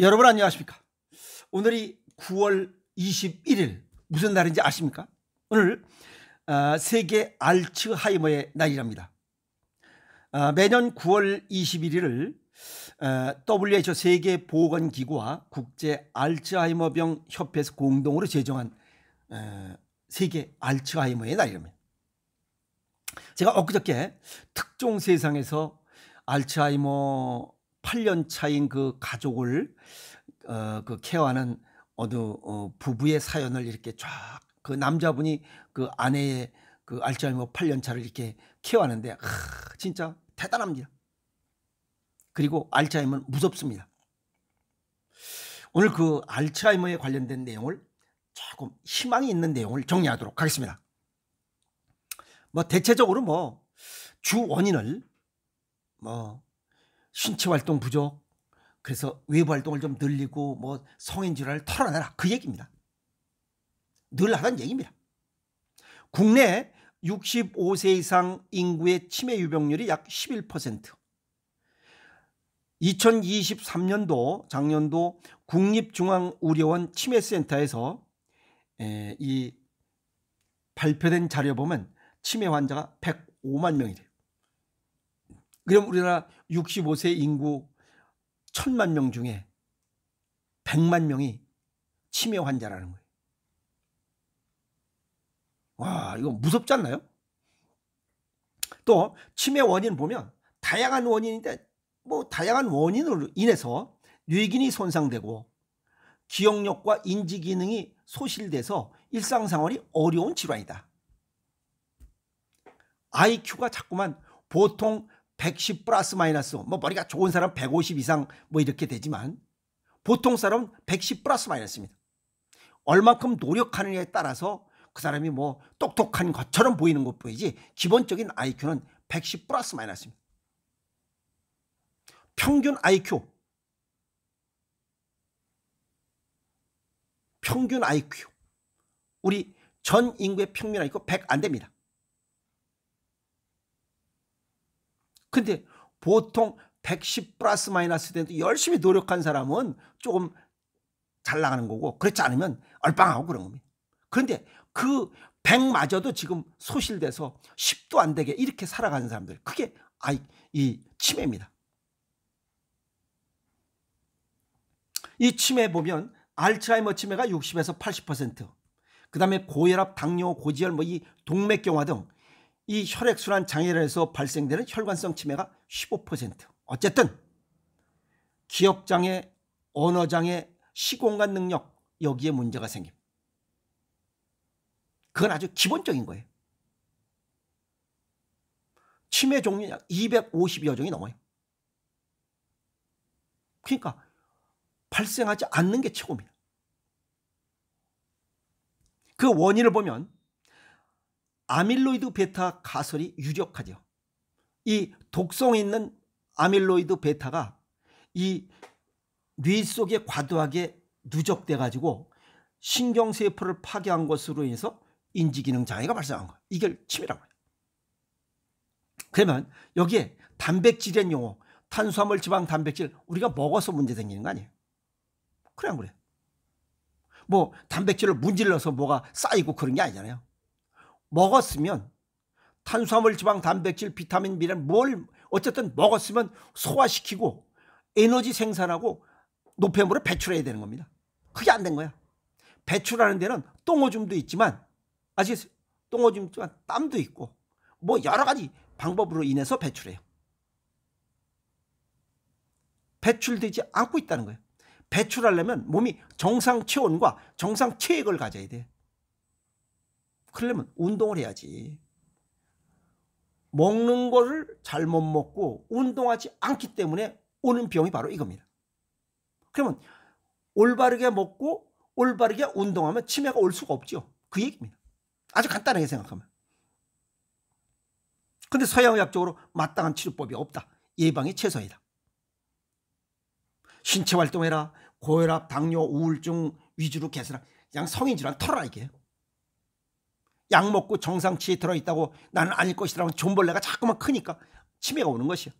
여러분 안녕하십니까? 오늘이 9월 21일 무슨 날인지 아십니까? 오늘 세계 알츠하이머의 날이랍니다. 매년 9월 21일을 WHO 세계보건기구와 국제 알츠하이머병 협회에서 공동으로 제정한 세계 알츠하이머의 날이랍니다. 제가 엊그저께 특종 세상에서 알츠하이머 8년 차인 그 가족을 그 케어하는 어느 부부의 사연을 이렇게 쫙 그 남자분이 그 아내의 그 알츠하이머 8년 차를 이렇게 케어하는데 진짜 대단합니다. 그리고 알츠하이머는 무섭습니다. 오늘 그 알츠하이머에 관련된 내용을 조금 희망이 있는 내용을 정리하도록 하겠습니다. 대체적으로 주 원인을 신체 활동 부족, 그래서 외부 활동을 좀 늘리고 성인 질환을 털어내라, 그 얘기입니다. 늘 하던 얘기입니다. 국내 65세 이상 인구의 치매 유병률이 약 11%. 2023년도 작년도 국립중앙의료원 치매센터에서 이 발표된 자료 보면 치매 환자가 105만 명이래요. 그럼 우리나라 65세 인구 1000만 명 중에 100만 명이 치매 환자라는 거예요. 와, 이거 무섭지 않나요? 또 치매 원인 보면 다양한 원인인데 다양한 원인으로 인해서 뇌기능이 손상되고 기억력과 인지 기능이 소실돼서 일상생활이 어려운 질환이다. IQ가 자꾸만 보통 110 플러스 마이너스, 머리가 좋은 사람 150 이상 이렇게 되지만 보통 사람은 110 플러스 마이너스입니다. 얼만큼 노력하느냐에 따라서 그 사람이 똑똑한 것처럼 보이는 것 뿐이지 기본적인 IQ는 110 플러스 마이너스입니다. 평균 IQ 우리 전 인구의 평균 IQ 100 안 됩니다. 근데 보통 110 플러스 마이너스 돼도 열심히 노력한 사람은 조금 잘 나가는 거고, 그렇지 않으면 얼빵하고 그런 겁니다. 그런데 그 100마저도 지금 소실돼서 10도 안 되게 이렇게 살아가는 사람들, 그게 이 치매입니다. 이 치매 보면 알츠하이머 치매가 60에서 80%, 그 다음에 고혈압, 당뇨, 고지혈, 이 동맥경화 등 이 혈액순환 장애에서 발생되는 혈관성 치매가 15%. 어쨌든 기억장애, 언어장애, 시공간 능력, 여기에 문제가 생깁니다. 그건 아주 기본적인 거예요. 치매 종류 약 250여 종이 넘어요. 그러니까 발생하지 않는 게 최고입니다. 그 원인을 보면 아밀로이드 베타 가설이 유력하죠. 이 독성이 있는 아밀로이드 베타가 이 뇌 속에 과도하게 누적돼 가지고 신경세포를 파괴한 것으로 인해서 인지기능 장애가 발생한 거예요. 이걸 치매라고 해요. 그러면 여기에 단백질의 용어, 탄수화물, 지방, 단백질 우리가 먹어서 문제 생기는 거 아니에요? 그래 안 그래요? 단백질을 문질러서 뭐가 쌓이고 그런 게 아니잖아요. 먹었으면 탄수화물, 지방, 단백질, 비타민, 미네랄 어쨌든 먹었으면 소화시키고 에너지 생산하고 노폐물을 배출해야 되는 겁니다. 그게 안 된 거야. 배출하는 데는 똥오줌도 있지만, 아시겠어요? 똥오줌 있지만 땀도 있고 여러 가지 방법으로 인해서 배출해요. 배출되지 않고 있다는 거예요. 배출하려면 몸이 정상 체온과 정상 체액을 가져야 돼. 그러려면 운동을 해야지. 먹는 거를 잘못 먹고 운동하지 않기 때문에 오는 병이 바로 이겁니다. 그러면 올바르게 먹고 올바르게 운동하면 치매가 올 수가 없죠. 그 얘기입니다. 아주 간단하게 생각하면. 그런데 서양의학적으로 마땅한 치료법이 없다. 예방이 최선이다. 신체 활동해라. 고혈압, 당뇨, 우울증 위주로 개선하라. 그냥 성인 질환 털어라 이게. 약 먹고 정상치에 들어있다고 나는 아닐 것이라고 존벌레가 자꾸만 크니까 치매가 오는 것이야.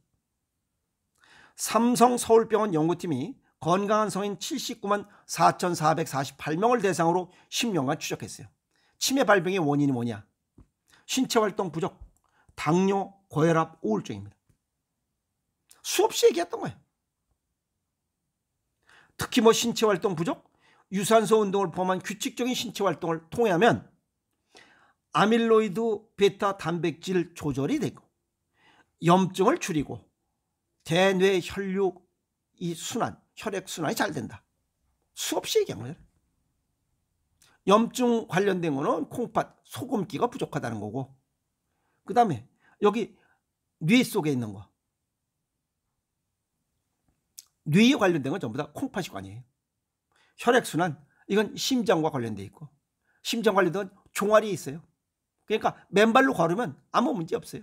삼성 서울병원 연구팀이 건강한 성인 79만 4,448명을 대상으로 10년간 추적했어요. 치매 발병의 원인이 뭐냐? 신체활동 부족, 당뇨, 고혈압, 우울증입니다. 수없이 얘기했던 거예요. 특히 신체활동 부족, 유산소 운동을 포함한 규칙적인 신체활동을 통해하면 아밀로이드 베타 단백질 조절이 되고 염증을 줄이고 대뇌 혈류 순환, 혈액순환이 잘 된다. 수없이 얘기한 거예요. 염증 관련된 거는 콩팥, 소금기가 부족하다는 거고, 그 다음에 여기 뇌 속에 있는 거, 뇌에 관련된 건 전부 다 콩팥이 관이에요. 혈액순환, 이건 심장과 관련돼 있고, 심장 관련된 종아리에 있어요. 그러니까 맨발로 걸으면 아무 문제 없어요.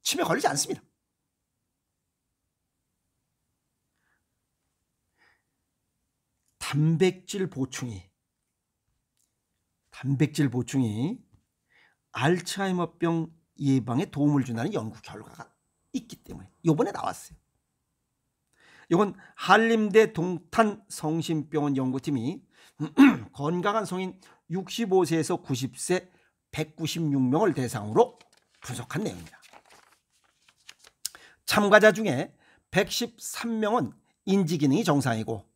치매 걸리지 않습니다. 단백질 보충이 알츠하이머병 예방에 도움을 준다는 연구 결과가 있기 때문에 이번에 나왔어요. 이건 한림대 동탄성심병원 연구팀이 건강한 성인 65세에서 90세 196명을 대상으로 분석한 내용입니다. 참가자 중에 113명은 인지기능이 정상이고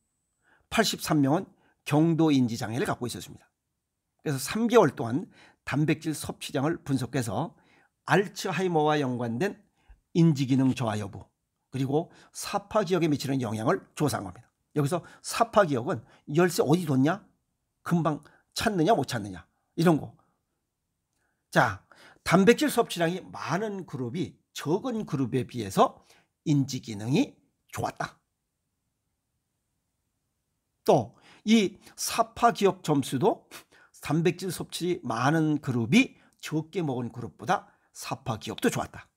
83명은 경도인지장애를 갖고 있었습니다. 그래서 3개월 동안 단백질 섭취량을 분석해서 알츠하이머와 연관된 인지기능 저하 여부, 그리고 사파기억에 미치는 영향을 조사한 겁니다. 여기서 사파기억은 열쇠 어디 뒀냐? 금방 찾느냐 못 찾느냐 이런 거. 자, 단백질 섭취량이 많은 그룹이 적은 그룹에 비해서 인지기능이 좋았다. 또 이 사파기억 점수도 단백질 섭취 많은 그룹이 적게 먹은 그룹보다 사파기억도 좋았다.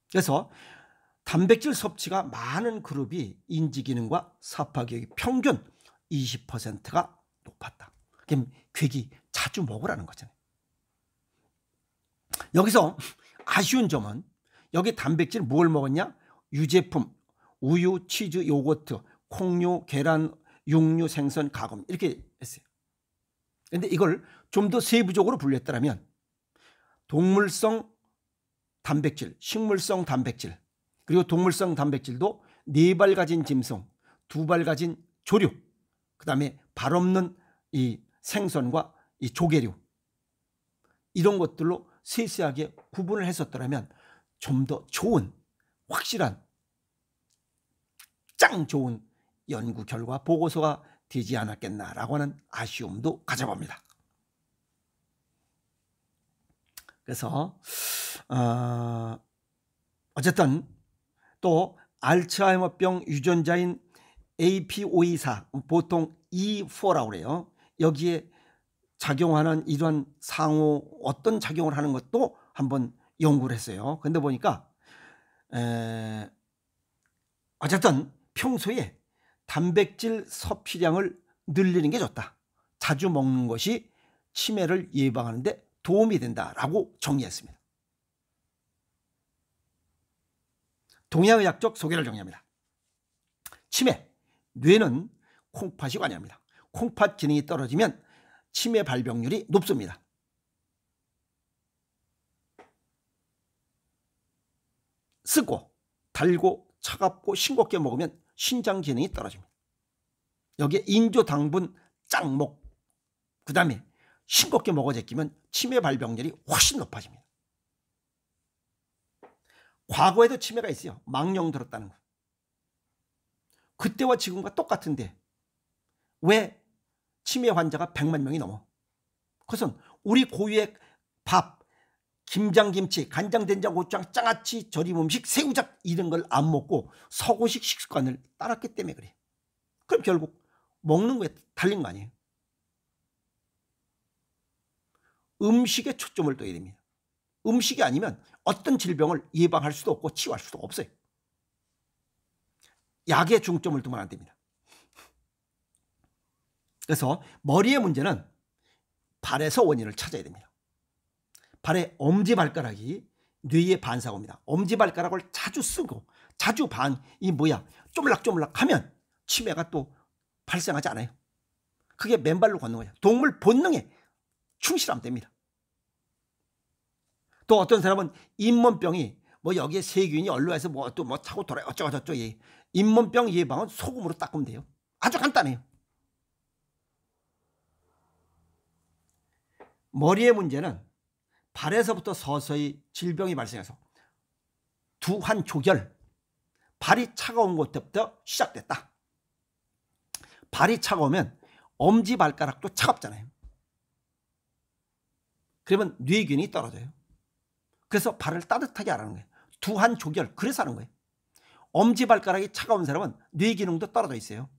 그래서 단백질 섭취가 많은 그룹이 인지기능과 사파기억이 평균 20%가 높았다. 그럼 괴기 자주 먹으라는 거잖아요. 여기서 아쉬운 점은 여기 단백질 뭘 먹었냐? 유제품, 우유, 치즈, 요거트, 콩류, 계란, 육류, 생선, 가금 이렇게 했어요. 그런데 이걸 좀 더 세부적으로 분류했다면 동물성 단백질, 식물성 단백질, 그리고 동물성 단백질도 4발 가진 짐승, 2발 가진 조류, 그 다음에 발 없는 이 생선과 이 조개류, 이런 것들로 세세하게 구분을 했었더라면 좀 더 좋은, 확실한, 짱 좋은 연구 결과 보고서가 되지 않았겠나라고 하는 아쉬움도 가져봅니다. 그래서 어쨌든 또 알츠하이머병 유전자인 APOE4, 보통 E4라고 그래요. 여기에 작용하는 이런 상호 어떤 작용을 하는 것도 한번 연구를 했어요. 근데 보니까 어쨌든 평소에 단백질 섭취량을 늘리는 게 좋다. 자주 먹는 것이 치매를 예방하는 데 도움이 된다라고 정리했습니다. 동양의학적 소개를 정리합니다. 치매, 뇌는 콩팥이 관여합니다. 콩팥 기능이 떨어지면 치매 발병률이 높습니다. 쓰고, 달고, 차갑고, 싱겁게 먹으면 신장 기능이 떨어집니다. 여기에 인조, 당분, 짱목, 그 다음에 싱겁게 먹어 제끼면 치매 발병률이 훨씬 높아집니다. 과거에도 치매가 있어요. 망령 들었다는 거. 그때와 지금과 똑같은데 왜 치매 환자가 100만 명이 넘어? 그것은 우리 고유의 밥, 김장김치, 간장된장, 고추장, 장아찌, 절임 음식, 새우젓 이런 걸 안 먹고 서구식 식습관을 따랐기 때문에 그래. 그럼 결국 먹는 거에 달린 거 아니에요. 음식에 초점을 둬야 됩니다. 음식이 아니면 어떤 질병을 예방할 수도 없고 치유할 수도 없어요. 약에 중점을 두면 안 됩니다. 그래서 머리의 문제는 발에서 원인을 찾아야 됩니다. 발의 엄지발가락이 뇌의 반사고입니다. 엄지발가락을 자주 쓰고 자주 쪼물락쪼물락 하면 치매가 또 발생하지 않아요. 그게 맨발로 걷는 거예요. 동물 본능에 충실하면 됩니다. 또 어떤 사람은 잇몸병이 뭐 여기에 세균이 얼려와서 뭐 또 뭐 타고 돌아요 어쩌고저쩌고. 잇몸병 예방은 소금으로 닦으면 돼요. 아주 간단해요. 머리의 문제는 발에서부터 서서히 질병이 발생해서 두환초결, 발이 차가운 것부터 시작됐다. 발이 차가우면 엄지발가락도 차갑잖아요. 그러면 뇌균이 떨어져요. 그래서 발을 따뜻하게 하라는 거예요. 두환초결, 그래서 하는 거예요. 엄지발가락이 차가운 사람은 뇌기능도 떨어져 있어요.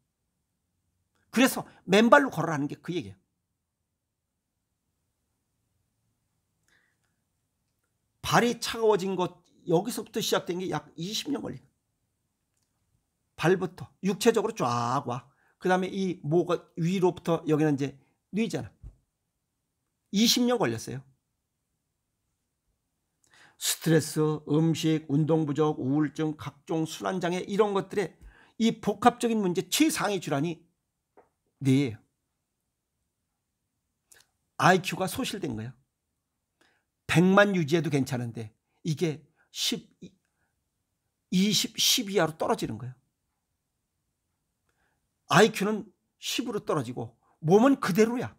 그래서 맨발로 걸어라는 게 그 얘기예요. 발이 차가워진 것, 여기서부터 시작된 게 약 20년 걸려요. 발부터 육체적으로 쫙 와. 그 다음에 이 목 위로부터 여기는 이제 뇌잖아. 20년 걸렸어요. 스트레스, 음식, 운동 부족, 우울증, 각종 순환장애 이런 것들의 이 복합적인 문제 최상위 질환이 뇌예요. IQ가 소실된 거예요. 100만 유지해도 괜찮은데 이게 10, 20, 10 이하로 떨어지는 거예요. IQ는 10으로 떨어지고 몸은 그대로야.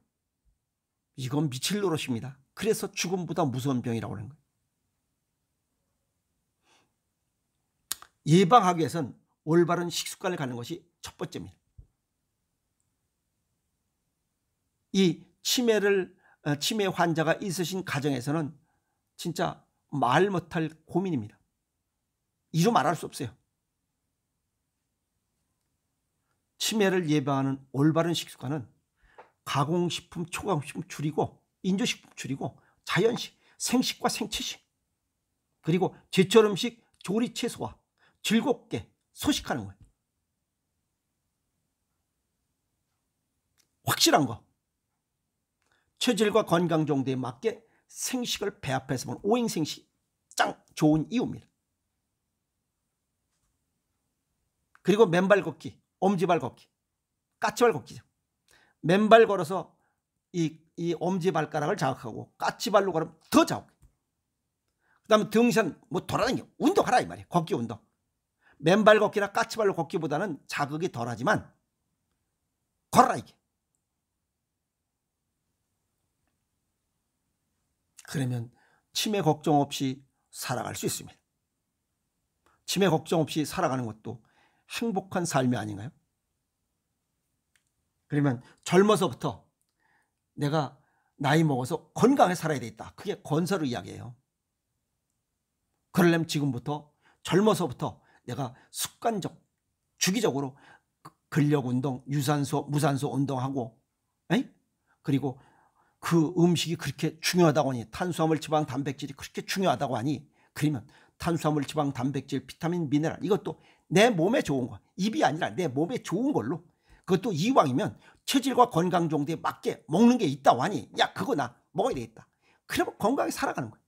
이건 미칠 노릇입니다. 그래서 죽음보다 무서운 병이라고 하는 거예요. 예방하기 위해서는 올바른 식습관을 갖는 것이 첫 번째입니다. 이 치매 환자가 있으신 가정에서는 진짜 말 못할 고민입니다. 이루 말할 수 없어요. 치매를 예방하는 올바른 식습관은 가공식품, 초가공식품 줄이고 인조식품 줄이고 자연식, 생식과 생채식, 그리고 제철 음식 조리 채소와 즐겁게 소식하는 거예요. 확실한 거. 체질과 건강 정도에 맞게 생식을 배 앞에서 먹는 오행생식이 짱 좋은 이유입니다. 그리고 맨발 걷기, 엄지발 걷기, 까치발 걷기죠. 맨발 걸어서 이 엄지발가락을 자극하고 까치발로 걸으면 더 자극해. 그 다음에 등산 뭐 돌아다니고 운동하라 이 말이에요. 걷기 운동. 맨발 걷기나 까치발로 걷기보다는 자극이 덜하지만 걸어라 이게. 그러면 치매 걱정 없이 살아갈 수 있습니다. 치매 걱정 없이 살아가는 것도 행복한 삶이 아닌가요? 그러면 젊어서부터 내가 나이 먹어서 건강하게 살아야 되겠다. 그게 건설의 이야기예요. 그러려면 지금부터 젊어서부터 내가 습관적, 주기적으로 근력운동, 유산소, 무산소 운동하고, 그리고 그 음식이 그렇게 중요하다고 하니, 탄수화물, 지방, 단백질이 그렇게 중요하다고 하니, 그러면 탄수화물, 지방, 단백질, 비타민, 미네랄 이것도 내 몸에 좋은 거, 입이 아니라 내 몸에 좋은 걸로, 그것도 이왕이면 체질과 건강 정도에 맞게 먹는 게 있다고 하니, 야 그거 나 먹어야 되겠다. 그러면 건강하게 살아가는 거예요.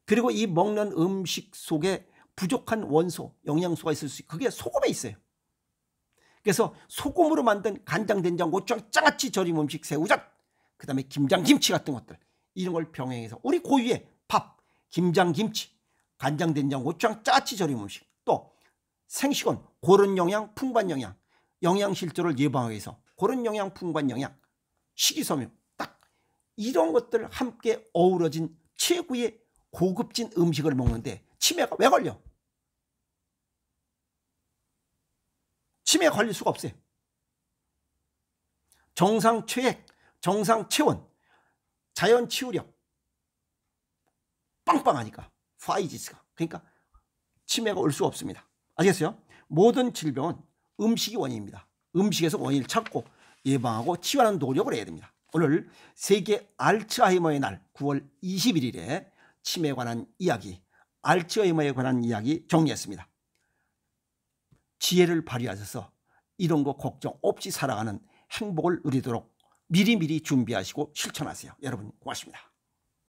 그리고 이 먹는 음식 속에 부족한 원소, 영양소가 있을 수 있고 그게 소금에 있어요. 그래서 소금으로 만든 간장, 된장, 고추장, 장아찌 절임 음식, 새우젓, 그 다음에 김장, 김치 같은 것들, 이런 걸 병행해서 우리 고유의 밥, 김장, 김치, 간장, 된장, 고추장, 장아찌 절임 음식, 또 생식원, 고른 영양, 풍부한 영양, 영양실조를 예방하기 위해서 고른 영양, 풍부한 영양, 식이섬유, 딱 이런 것들 함께 어우러진 최고의 고급진 음식을 먹는데 치매가 왜 걸려? 치매에 걸릴 수가 없어요. 정상 체액, 정상 체온, 자연 치유력 빵빵하니까 파이지스가, 그러니까 치매가 올 수 없습니다. 아시겠어요? 모든 질병은 음식이 원인입니다. 음식에서 원인을 찾고 예방하고 치유하는 노력을 해야 됩니다. 오늘 세계 알츠하이머의 날 9월 21일에 치매에 관한 이야기, 알츠하이머에 관한 이야기 정리했습니다. 지혜를 발휘하셔서 이런 거 걱정 없이 살아가는 행복을 누리도록 미리미리 준비하시고 실천하세요. 여러분 고맙습니다.